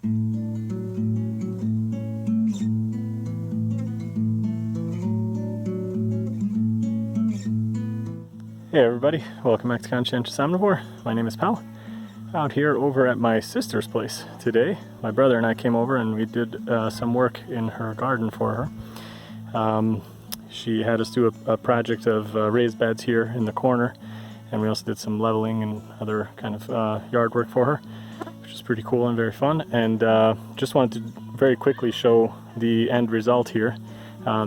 Hey everybody, welcome back to Conscientious Omnivore. My name is Pal. Out here over at my sister's place today. My brother and I came over and we did some work in her garden for her. She had us do a project of raised beds here in the corner, and we also did some leveling and other kind of yard work for her, which is pretty cool and very fun. And just wanted to very quickly show the end result here.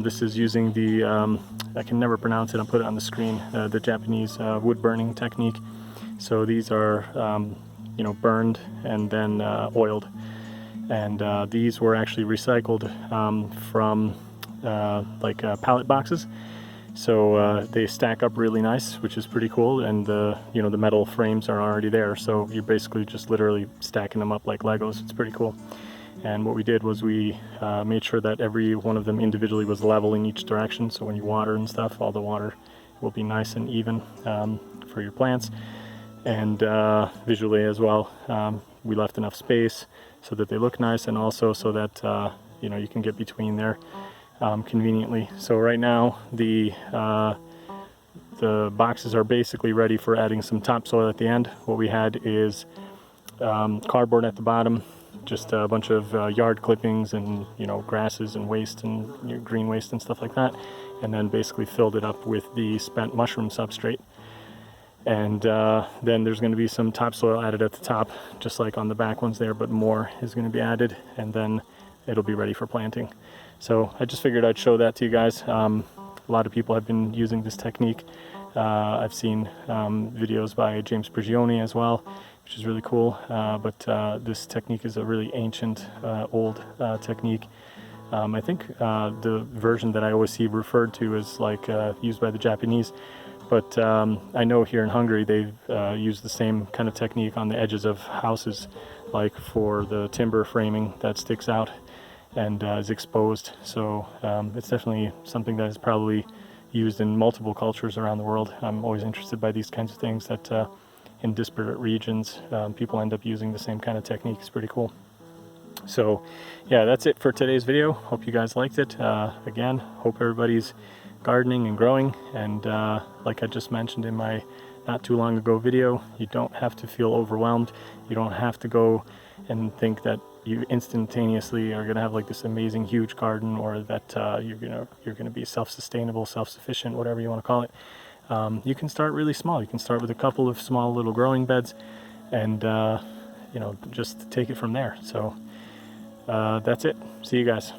This is using the I can never pronounce it, I'll put it on the screen, the Japanese wood burning technique. So these are, you know, burned and then oiled. And these were actually recycled from like pallet boxes. So they stack up really nice, which is pretty cool. And the, you know, the metal frames are already there. So you're basically just literally stacking them up like Legos. It's pretty cool. And what we did was we made sure that every one of them individually was level in each direction, so when you water and stuff, all the water will be nice and even for your plants. And visually as well, we left enough space so that they look nice, and also so that you know, you can get between there conveniently. So right now the boxes are basically ready for adding some topsoil at the end. What we had is cardboard at the bottom, just a bunch of yard clippings and, you know, grasses and waste and, you know, green waste and stuff like that, and then basically filled it up with the spent mushroom substrate. And then there's going to be some topsoil added at the top, just like on the back ones there, but more is going to be added, and then it'll be ready for planting. So I just figured I'd show that to you guys. A lot of people have been using this technique. I've seen videos by James Prigioni as well, which is really cool. But this technique is a really ancient, old technique. I think the version that I always see referred to is like used by the Japanese. But I know here in Hungary they've used the same kind of technique on the edges of houses, like for the timber framing that sticks out and is exposed. So it's definitely something that is probably used in multiple cultures around the world. I'm always interested by these kinds of things that in disparate regions people end up using the same kind of technique. It's pretty cool. So yeah, that's it for today's video. Hope you guys liked it. Again, hope everybody's gardening and growing, and like I just mentioned in my not too long ago video, you don't have to feel overwhelmed. You don't have to go and think that you instantaneously are going to have like this amazing huge garden, or that you're gonna be self-sustainable, self-sufficient, whatever you want to call it. You can start really small. You can start with a couple of small little growing beds, and you know, just take it from there. So that's it. See you guys.